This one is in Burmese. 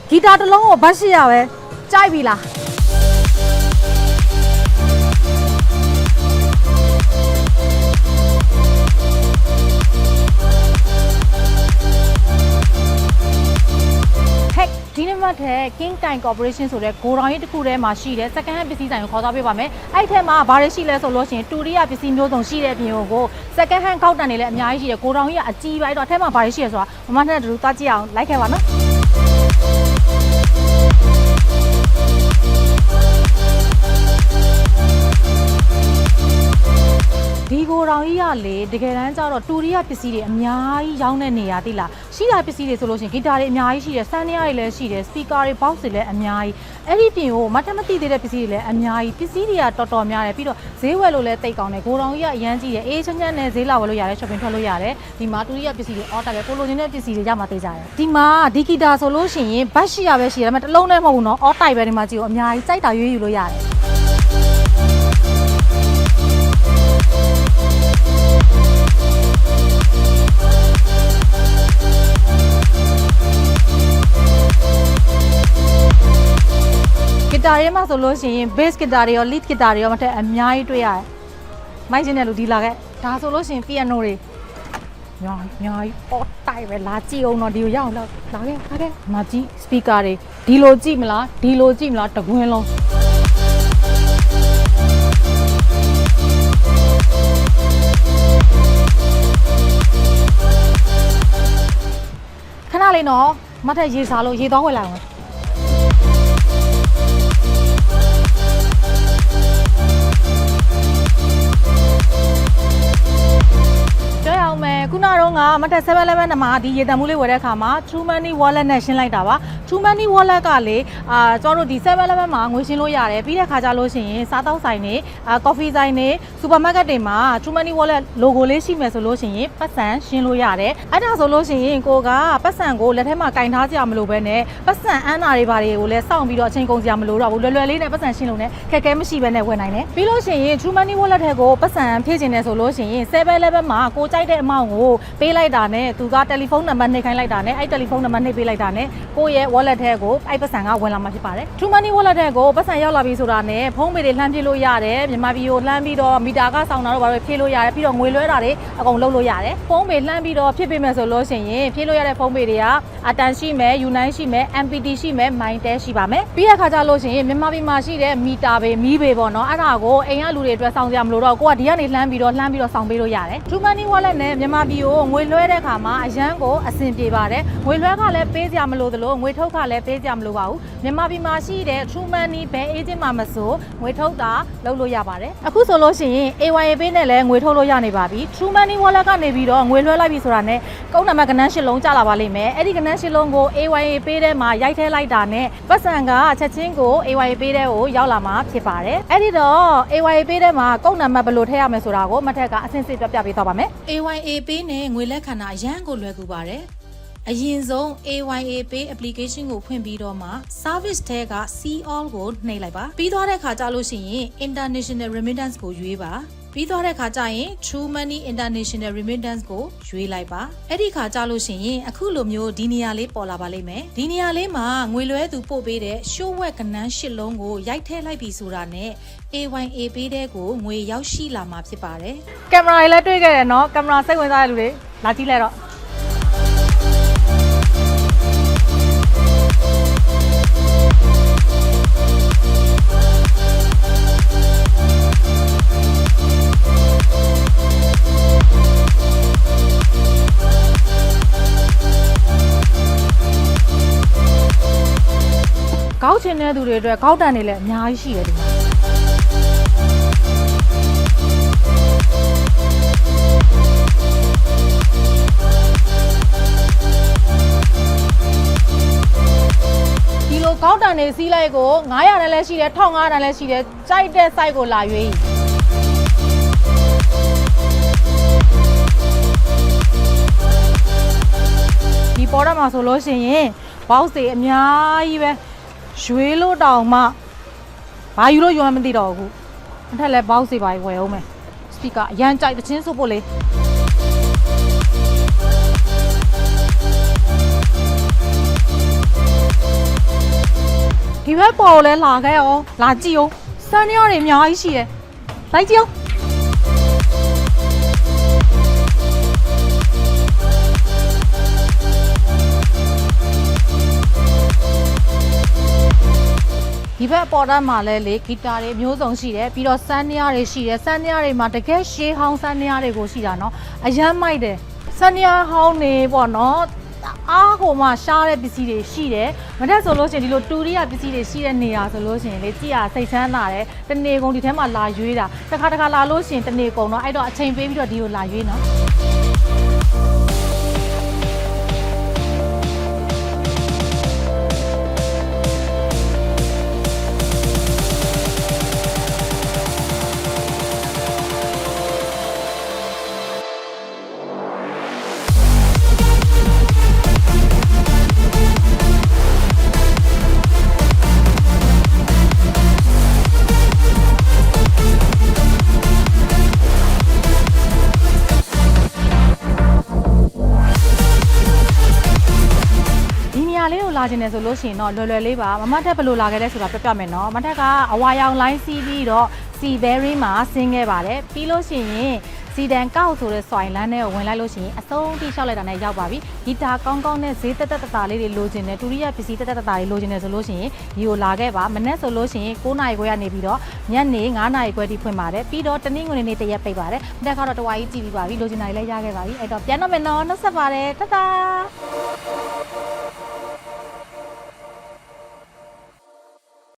ဂီတာတစ်လုံးကိုဘတ်800ပဲကြိုက်ပြီလားဒီနေ့မှတဲ့ King Time Corporation ဆိုတဲ့ဂိုဒေါင်ကြီးတစ်ခုထဲမှာရှိတဲ့ second hand ပစ္စည်းဆိုင်ကိုခေါ်သွားပေးပါမယ်။အဲ့ဒီထဲမှာဘာတွေရှိလဲဆိုလို့ရှိရင်တူရီယာပစ္စည်းမျိုးစုံရှိတဲ့အပြင်ကို second hand ခောက်တန်တွေလည်းအများကြီးရှိတယ်။ဂိုဒေါင်ကြီးကအကြီးပိုင်းတော့အထဲမှာဘာတွေရှိလဲဆိုတာမမနဲ့တူသွားကြည့်အောင်လိုက်ခဲ့ပါနော်။ဒီဂိုဒေါင်ကြီးကလေတကယ်တမ်းကျတော့တူရီယာပစ္စည်းတွေအများကြီးရောင်းတဲ့နေရာတိလားရှိတာပစ္စည်းတွေဆိုလို့ရှိရင်ဂီတာတွေအများကြီးရှိတယ်ဆန်နီယာတွေလည်းရှိတယ်စပီကာတွေဘောက်တွေလည်းအများကြီးအဲ့ဒီပြင်ကိုမထမသိသေးတဲ့ပစ္စည်းတွေလည်းအများကြီးပစ္စည်းတွေကတော်တော်များတယ်ပြီးတော့ဈေးဝယ်လို့လည်းတိတ်ကောင်းတယ်ဂိုဒေါင်ကြီးကအရန်ကြီးတယ်အေးချမ်းချမ်းနဲ့ဈေးလာဝယ်လို့ရတယ် shopping ထွက်လို့ရတယ်ဒီမှာတူရီယာပစ္စည်းတွေ order ပဲပိုလိုချင်တဲ့ပစ္စည်းတွေရမှာသိကြတယ်ဒီမှာဒီဂီတာဆိုလို့ရှိရင်ဘတ်800ပဲရှိတယ်ဒါပေမဲ့တစ်လုံးနဲ့မဟုတ်ဘူးနော် order ပဲဒီမှာကြည့်ဦးအများကြီးစိုက်တာရွေးယူလို့ရတယ်ဂီတာရဲမှာဆိုလို့ရှိရင် bass ဂီတာတွေရော lead ဂီတာတွေရောမထက်အများကြီးတွေ့ရတယ်။မိုက်ချင်းတဲ့လူဒီလာခဲ့ဒါဆိုလို့ရှိရင် piano တွေညာကြီးအော်တိုက်ပဲလာကြည့်အောင်တော့ဒီကိုရအောင်လာခဲ့မကြည့် speaker တွေဒီလိုကြည့်မလားတကွင်းလုံးခဏလေးနော်မထက်ရေစားလို့ရေသွားဝယ်လိုက်အောင်ခုနတော့ငါမထက် 7-Eleven မှာဒီရေတံမှုလေးဝယ်တဲ့အခါမှာ True Money Wallet နဲ့ရှင်းလိုက်တာပါ True Money Wallet ကလေကျွန်တော်တို့ဒီ 7-Eleven မှာငွေရှင်းလို့ရတယ်ပြီးတဲ့ခါကျလို့ရှိရင်စားတောက်ဆိုင်တွေcoffee ဆိုင်တွေ supermarket တွေမှာ True Money Wallet logo လေးရှိမယ်ဆိုလို့ရှိရင်ပတ်စံရှင်းလို့ရတယ်အဲ့ဒါဆိုလို့ရှိရင်ကိုကပတ်စံကိုလက်ထဲမှာကင်ထားကြရမလို့ပဲနဲ့ပတ်စံအန်းနာတွေဘာတွေကိုလည်းစောင့်ပြီးတော့အချိန်ကုန်ကြရမလို့တော့ဘူးလွယ်လွယ်လေးနဲ့ပတ်စံရှင်းလို့နဲ့ခက်ခဲမရှိပဲနဲ့ဝယ်နိုင်တယ်ပြီးလို့ရှိရင် True Money Wallet ထဲကိုပတ်စံဖြည့်ခြင်းနဲ့ဆိုလို့ရှိရင် 7-Eleven မှာကိုကြိုက်တဲ့အမောင့်ကိုပေးလိုက်တာနဲ့သူကတယ်လီဖုန်းနံပါတ်နှိပ်ခိုင်းလိုက်တာနဲ့အဲ့တယ်လီဖုန်းနံပါတ်နှိပ်ပေးလိုက်တာနဲ့ကိုရဲ့ wallet ထဲကိုအဲ့ပတ်စံကဝင်လာမှာဖြစ်ပါတယ် True Money Wallet ထဲကိုပတ်စံရောက်လာပြီဆိုတာနဲ့ဖုန်းပေတွေလှမ်းပြလို့ရတယ်မြန်မာပြည်ကိုလှမ်းပြီးတော့မီတာကစောင်းတာတော့ဘာလို့ဖြည့်လို့ရတယ်ပြီးတော့ငွေလွှဲတာတွေအကုန်လုပ်လို့ရတယ်ဖုန်းပေလှမ်းပြီးတော့ဖြည့်ပေးမယ်ဆိုလို့ရှိရင်ဖြည့်လို့ရတဲ့ဖုန်းပေတွေကအတန်ရှိမယ် U9 ရှိမယ် MPT ရှိမယ် Mytel ရှိပါမယ်ပြီးတဲ့ခါကျလို့ရှိရင်မြန်မာပြည်မှာရှိတဲ့မီတာပေမီးပေပေါ့နော်အဲ့ဒါကိုအိမ်ကလူတွေအတွက်စောင့်ကြမလို့တော့ကိုကဒီကနေလှမ်းပြီးတော့စောင့်ပေးလို့ရတယ် True Money Wallet နဲ့မြန်မာပြည်ကိုငွေလွှဲတဲ့ခါမှာအရန်ကိုအဆင်ပြေပါတယ်ငွေလွှဲခလည်းပေးကြမလို့သလိုငွေထုတ်ခလည်းပေးကြမလို့ပါဘူးမြန်မာပြည်မှာရှိတဲ့ True Money ဘယ် agent မှာမဆိုငွေထုတ်တာလုပ်လို့ရပါတယ်အခုဆိုလို့ရှိရင် AYA Pay နဲ့လည်းငွေထုတ်လို့ရနေပါပြီ True Money Wallet ကနေပြီးတော့ငွေလွှဲလိုက်ပြီဆိုတာနဲ့ကုန်းနံပါတ်ကဏ္ဍ8လုံးကျလာပါလိမ့်မယ်အဲ့ဒီကဏ္ဍ8လုံးကို AYA Pay ထဲမှာရိုက်ထည့်လိုက်တာနဲ့ပတ်စံကချက်ချင်းကို AYA Pay ထဲကိုရောက်လာမှာဖြစ်ပါတယ်အဲ့ဒီတော့ AYA Pay ထဲမှာကုန်းနံပါတ်ဘယ်လိုထည့်ရမလဲဆိုတာကိုမထက်ကအဆင့်စစ်ပြပေးသွားပါမယ် AYA Pay နဲ့ငွေလက်ခံတာအရန်ကိုလွယ်ကူပါတယ်အရင်ဆုံး AYA Pay application ကိုဖွင့်ပြီးတော့မှ service ထဲက See All ကိုနှိပ်လိုက်ပါပြီးသွားတဲ့ခါကျလို့ရှိရင် International Remittance ကိုရွေးပါပြီးသွားတဲ့ခါကျရင် True Money International Remittance ကိုရွေးလိုက်ပါအဲ့ဒီခါကျလို့ရှိရင်အခုလိုမျိုးဒီနေရာလေးပေါ်လာပါလိမ့်မယ်ဒီနေရာလေးမှာငွေလွှဲသူပို့ပေးတဲ့ show web ကဏ္ဍ8လုံးကိုရိုက်ထည့်လိုက်ပြီဆိုတာနဲ့ AYA Pay တဲ့ကိုငွေရောက်ရှိလာမှာဖြစ်ပါတယ်ကင်မရာလေးတွေ့ခဲ့တယ်နော်ကင်မရာစိတ်ဝင်စားတဲ့လူတွေလာကြည့်လိုက်တော့ကောက်ချင်တဲ့သူတွေအတွက်ကောက်တန်တွေလည်းအများကြီးရှိတယ်ဒီမှာဒီလိုကောက်တန်တွေစီးလိုက်ကို900တန်းလည်းရှိတယ်1500တန်းလည်းရှိတယ်ကြိုက်တဲ့ site ကိုလာရွေးဒီပေါ်တော့မှာဆိုလို့ရှိရင်ဘောက်တွေအများကြီးပဲရွေးလို့တောင်မှဘာယူလို့ယူမှမသိတော့ဘူးအထက်လည်းဘောက်တွေပါဝယ်အောင်မယ်စပီကာအရန်ကြိုက်တဲ့ချင်းဆိုဖို့လေ ဘက်ပေါ်လဲလာခဲ့အောင်လာကြည့်အောင်စမ်းရတွေအများကြီးရှိတယ်လိုက်ကြည့်အောင်ဒီဘက်ပေါ်တန်းမှာလဲလေဂီတာတွေမျိုးစုံရှိတယ်ပြီးတော့စမ်းနေရတွေရှိတယ်စမ်းနေရတွေမှာတကယ်ရှေးဟောင်းစမ်းနေရတွေကိုရှိတာเนาะအရမ်းမိုက်တယ်စမ်းနေရဟောင်းနေပေါ့เนาะအားကိုမှရှားတဲ့ပစ္စည်းတွေရှိတယ်မတက်ဆိုလို့ရှိရင်ဒီလိုတူရီယာပစ္စည်းတွေရှိတဲ့နေရာဆိုလို့ရှိရင်လေကြည့်ရစိတ်ချမ်းသာတယ်တနေကုန်ဒီထဲမှာလာရွေးတာတစ်ခါလာလို့ရှိရင်တနေကုန်တော့အဲ့တော့အချိန်ပေးပြီးတော့ဒီလိုလာရွေးနော်လာခြင်းတယ်ဆိုလို့ရှိရင်တော့လွယ်လွယ်လေးပါမမထက်ဘယ်လိုလာခဲ့လဲဆိုတာပြပြမယ်နော်မထက်ကအဝါရောင်လိုင်းစီးပြီးတော့စီဘယ်ရီမှာဆင်းခဲ့ပါတယ်ပြီးလို့ရှိရင်စီဒန်ကောက်ဆိုတဲ့စွိုင်လန်းထဲကိုဝင်လိုက်လို့ရှိရင်အဆုံးထိလျှောက်လိုက်တာနဲ့ရောက်ပါပြီဂီတာကောင်းကောင်းနဲ့ဈေးတက်တက်တာလေးတွေလိုချင်တယ်တူရီယာပစ္စည်းတက်တက်တာလေးလိုချင်တယ်ဆိုလို့ရှိရင်ဒီကိုလာခဲ့ပါမနေ့ဆိုလို့ရှိရင်9နာရီခွဲကနေပြီးတော့ညနေ9နာရီခွဲထိဖွင့်ပါတယ်ပြီးတော့တနင်္ဂနွေနေ့တရက်ပိတ်ပါတယ်မထက်ကတော့တဝါကြီးကြည့်ပြီးပါပြီလိုချင်တာလေးလည်းရခဲ့ပါပြီအဲ့တော့ပြန်တော့မယ်နော်နှုတ်ဆက်ပါတယ်တတာ